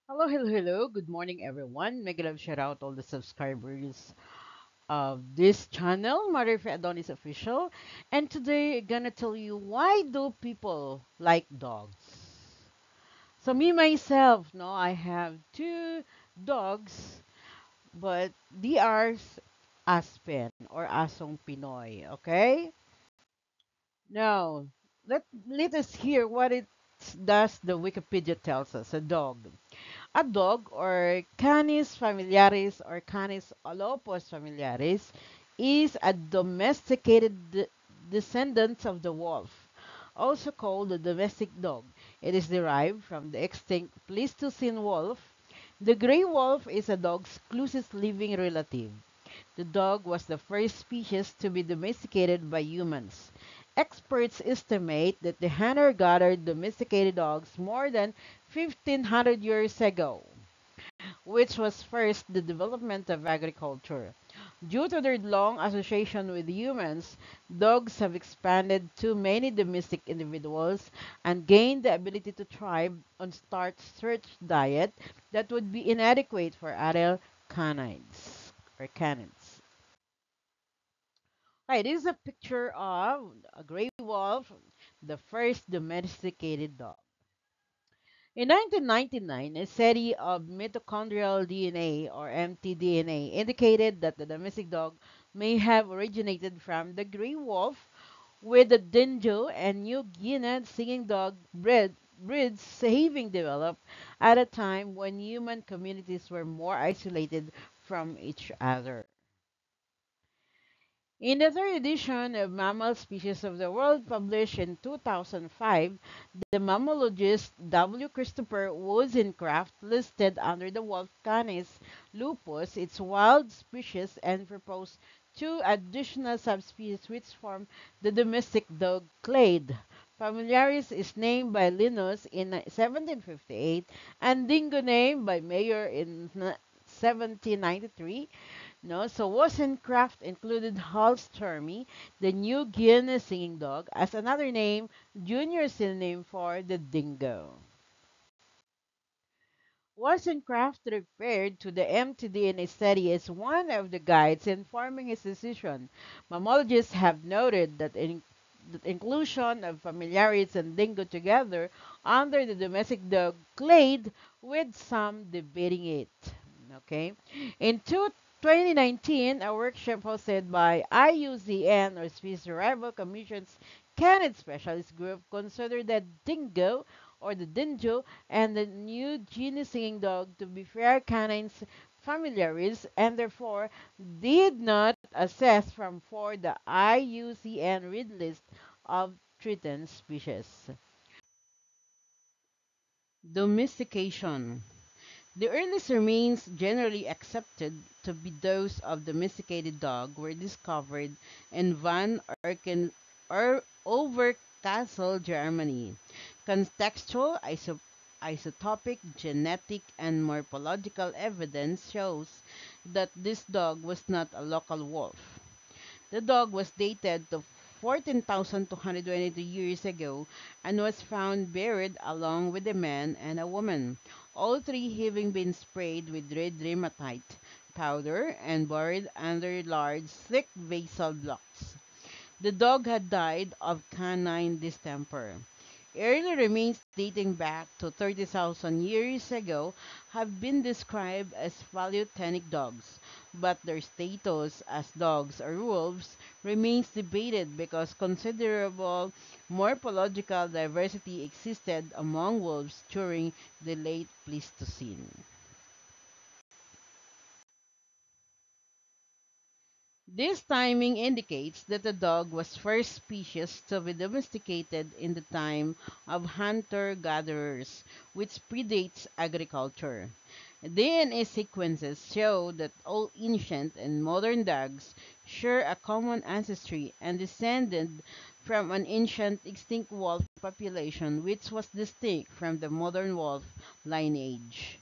Hello, hello, hello. Good morning, everyone. Mega love shout out all the subscribers of this channel, Mother for Adonis Official. And today, I'm gonna tell you why do people like dogs. So me myself, no, I have two dogs, but they are Aspen or Asong Pinoy. Okay. Now, let us hear what it does. The Wikipedia tells us a dog. A dog, or Canis familiaris or Canis olopus familiaris, is a domesticated descendant of the wolf, also called the domestic dog. It is derived from the extinct Pleistocene wolf. The gray wolf is a dog's closest living relative. The dog was the first species to be domesticated by humans. Experts estimate that the hunter-gatherer domesticated dogs more than 1500 years ago, which was first the development of agriculture. Due to their long association with humans, dogs have expanded to many domestic individuals and gained the ability to thrive on starch-rich diet that would be inadequate for adult canines. Right, this is a picture of a gray wolf, the first domesticated dog. In 1999, a study of mitochondrial DNA or mtDNA indicated that the domestic dog may have originated from the gray wolf, with the Dingo and New Guinea singing dog breeds having developed at a time when human communities were more isolated from each other. In the third edition of Mammal Species of the World, published in 2005, the mammalogist W. Christopher Wozencraft listed under the wolf Canis lupus its wild species and proposed two additional subspecies which form the domestic dog clade. Familiaris is named by Linnaeus in 1758 and Dingo named by Mayer in 1793. No, so Wozencraft included Halsturmy, the New Guinea singing dog, as another name, junior synonym for the dingo. Wozencraft referred to the mtDNA study as one of the guides in forming his decision. Mammalogists have noted that the inclusion of familiaris and dingo together under the domestic dog clade, with some debating it. Okay. In 2019, a workshop hosted by IUCN or Swiss Rival Commission's Canid Specialist Group considered that dingo or the dingo and the new Guinea singing dog to be fair canines familiaris and therefore did not assess from for the IUCN read list of threatened species. Domestication. The earliest remains generally accepted to be those of domesticated dog were discovered in Van Erken or Overcastle, Germany. Contextual, isotopic, genetic, and morphological evidence shows that this dog was not a local wolf. The dog was dated to 14,222 years ago and was found buried along with a man and a woman, all three having been sprayed with red hematite powder and buried under large, thick basal blocks. The dog had died of canine distemper. Early remains dating back to 30,000 years ago have been described as paleontenic dogs, but their status as dogs or wolves remains debated because considerable morphological diversity existed among wolves during the late Pleistocene. This timing indicates that the dog was first species to be domesticated in the time of hunter-gatherers, which predates agriculture. DNA sequences show that all ancient and modern dogs share a common ancestry and descended from an ancient extinct wolf population which was distinct from the modern wolf lineage.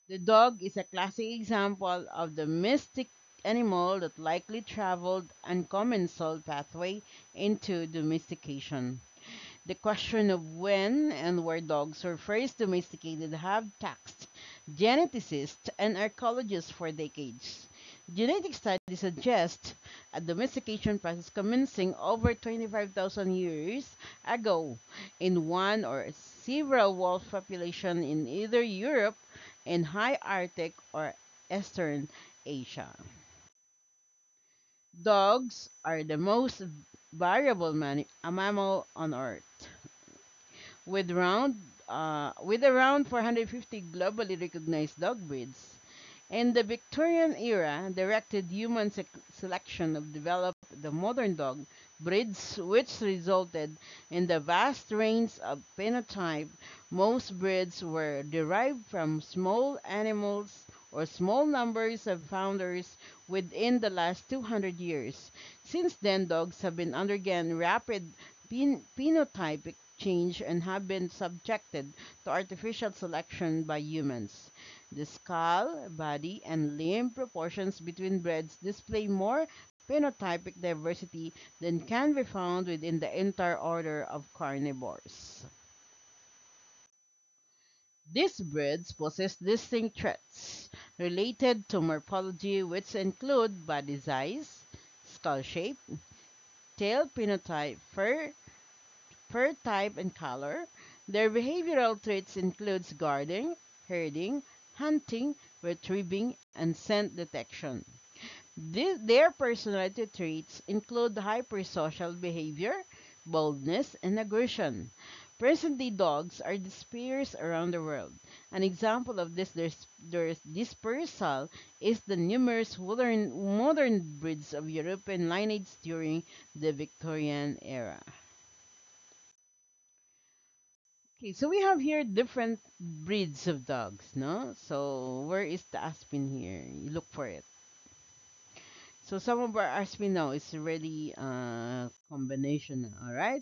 The dog is a classic example of the mystic animal that likely traveled uncommensurate pathway into domestication. The question of when and where dogs were first domesticated have taxed geneticists and archaeologists for decades. Genetic studies suggest a domestication process commencing over 25,000 years ago in one or several wolf population in either Europe and high Arctic or Eastern Asia. Dogs are the most variable mammal on Earth, with around 450 globally recognized dog breeds. In the Victorian era, directed human selection of developed the modern dog breeds, which resulted in the vast range of phenotype. Most breeds were derived from small animals or small numbers of founders within the last 200 years. Since then, dogs have been undergone rapid phenotypic change and have been subjected to artificial selection by humans. The skull, body, and limb proportions between breeds display more phenotypic diversity than can be found within the entire order of carnivores. These breeds possess distinct traits related to morphology, which include body size, skull shape, tail phenotype, fur type, and color. Their behavioral traits includes guarding, herding, hunting, retrieving, and scent detection. Their personality traits include hypersocial behavior, boldness, and aggression. Present-day dogs are dispersed around the world. An example of this dispersal is the numerous modern breeds of European lineage during the Victorian era. Okay, so we have here different breeds of dogs, no? So where is the Aspin here? You look for it. So some of our Aspin now is really combination, all right?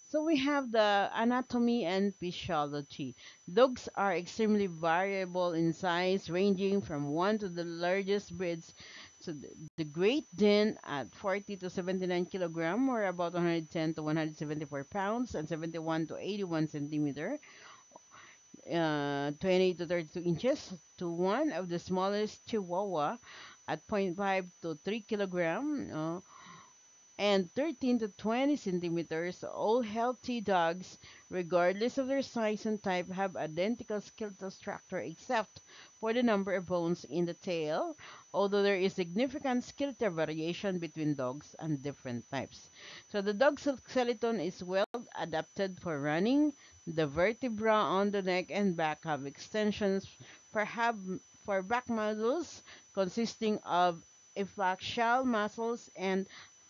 So we have the anatomy and physiology. Dogs are extremely variable in size, ranging from one to the largest breeds. So the Great Dane at 40 to 79 kilogram, or about 110 to 174 pounds, and 71 to 81 centimeter 20 to 32 inches, to one of the smallest Chihuahua at zero point 0.5 to 3 kilogram, and 13 to 20 centimeters. All healthy dogs, regardless of their size and type, have identical skeletal structure except for the number of bones in the tail, although there is significant skeletal variation between dogs and different types. So the dog's skeleton is well adapted for running. The vertebra on the neck and back have extensions for back muscles consisting of epiphyseal muscles and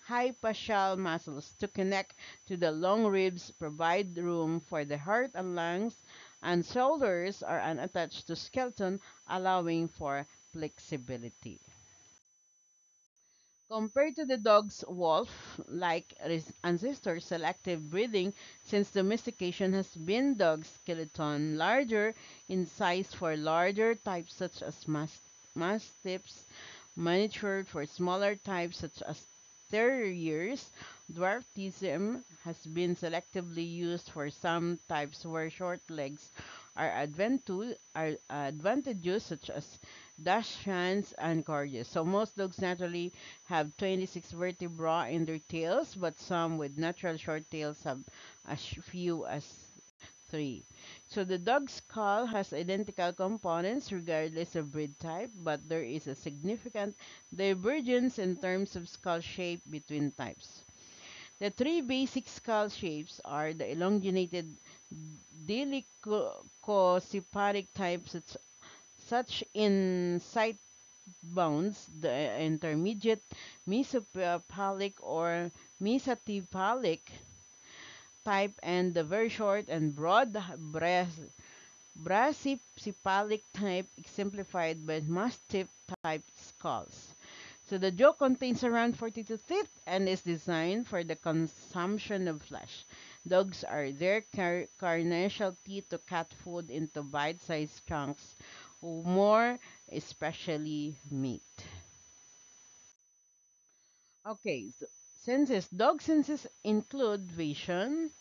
hypofascial muscles to connect to the long ribs, provide room for the heart and lungs, and shoulders are unattached to skeleton, allowing for flexibility. Compared to the dog's wolf-like ancestor, selective breeding since domestication has been dog skeleton larger in size for larger types such as mastiffs, miniatured for smaller types such as terriers. Dwarfism has been selectively used for some types where short legs are advantageous, such as Dachshunds and Corgis. So most dogs naturally have 26 vertebrae in their tails, but some with natural short tails have as few as 3. So the dog's skull has identical components regardless of breed type, but there is a significant divergence in terms of skull shape between types. The three basic skull shapes are the elongated dolichocephalic type, such in sight bones, the intermediate mesocephalic or mesocephalic type, and the very short and broad brachycephalic type, exemplified by mastiff type skulls. So the jaw contains around 42 teeth and is designed for the consumption of flesh. Dogs are their carnassial teeth to cut food into bite-sized chunks, more especially meat. Okay, so senses. Dog senses include vision,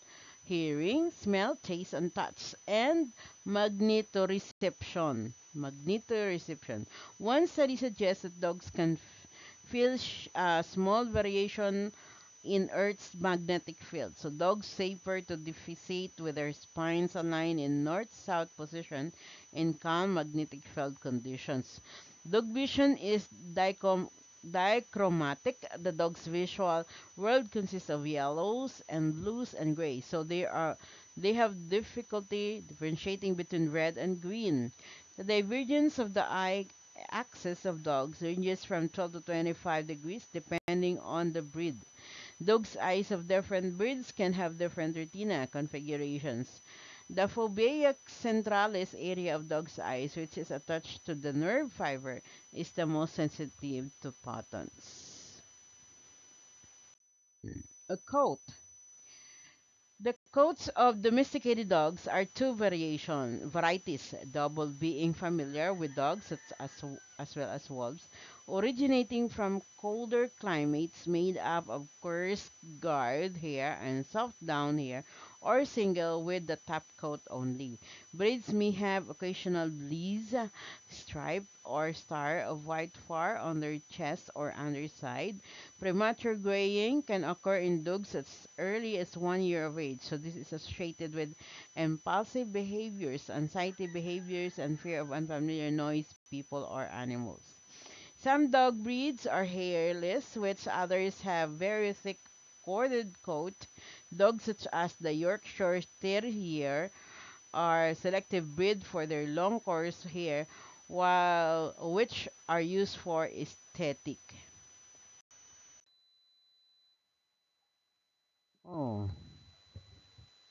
hearing, smell, taste, and touch, and magnetoreception. Magnetoreception. One study suggests that dogs can feel small variation in Earth's magnetic field. So dogs safer to defecate with their spines aligned in north-south position in calm magnetic field conditions. Dog vision is dichromatic. The dog's visual world consists of yellows and blues and grays. So they have difficulty differentiating between red and green. The divergence of the eye axis of dogs ranges from 12 to 25 degrees depending on the breed. Dogs' eyes of different breeds can have different retina configurations. The fovea centralis area of dog's eyes, which is attached to the nerve fiber, is the most sensitive to photons. A coat. The coats of domesticated dogs are two varieties, double being familiar with dogs as well as wolves, originating from colder climates made up of coarse guard hair and soft down hair, or single with the top coat only. Breeds may have occasional bleeds, stripe, or star of white fur on their chest or underside. Premature graying can occur in dogs as early as 1 year of age, so this is associated with impulsive behaviors, anxiety behaviors, and fear of unfamiliar noise, people, or animals. Some dog breeds are hairless, which others have very thick corded coat. Dogs such as the Yorkshire Terrier are selective breed for their long coarse hair, while which are used for aesthetic. Oh,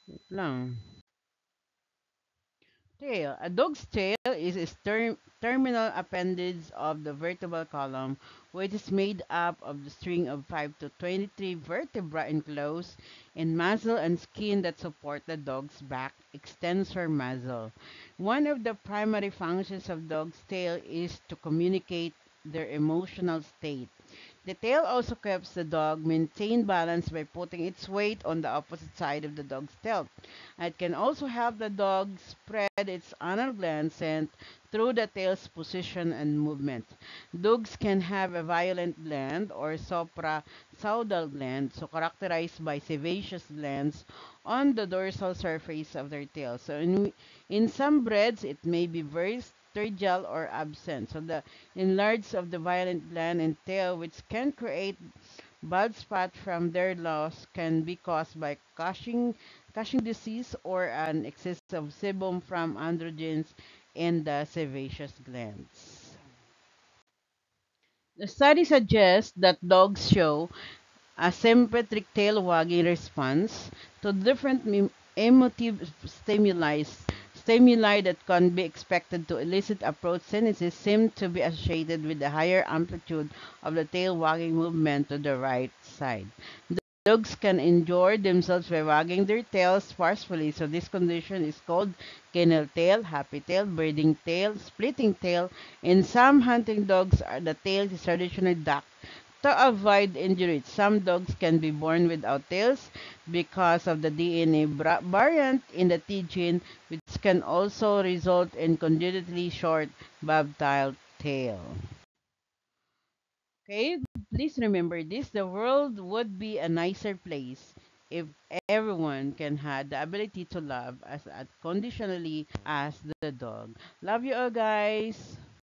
wait lang. Tail. A dog's tail is a terminal appendage of the vertebral column, which is made up of the string of 5 to 23 vertebrae enclosed in muscle and skin that support the dog's back extensor muscle. One of the primary functions of dog's tail is to communicate their emotional state. The tail also helps the dog maintain balance by putting its weight on the opposite side of the dog's tail. It can also help the dog spread its anal gland scent through the tail's position and movement. Dogs can have a violent gland or supracaudal gland, so characterized by sebaceous glands on the dorsal surface of their tail. So in some breeds, it may be very pterygial or absent. So the enlargement of the violent gland and tail, which can create bald spot from their loss, can be caused by Cushing disease or an excess of sebum from androgens in the sebaceous glands. The study suggests that dogs show a sympathetic tail wagging response to different emotive stimuli that can be expected to elicit approach synthesis seem to be associated with a higher amplitude of the tail wagging movement to the right side. Dogs can enjoy themselves by wagging their tails forcefully, so this condition is called kennel tail, happy tail, birding tail, splitting tail. In some hunting dogs, the tail is traditionally docked to avoid injury. Some dogs can be born without tails because of the DNA variant in the T gene, which can also result in congenitally short bobtail tail. Okay, please remember this. The world would be a nicer place if everyone can have the ability to love as unconditionally as the dog. Love you all, guys.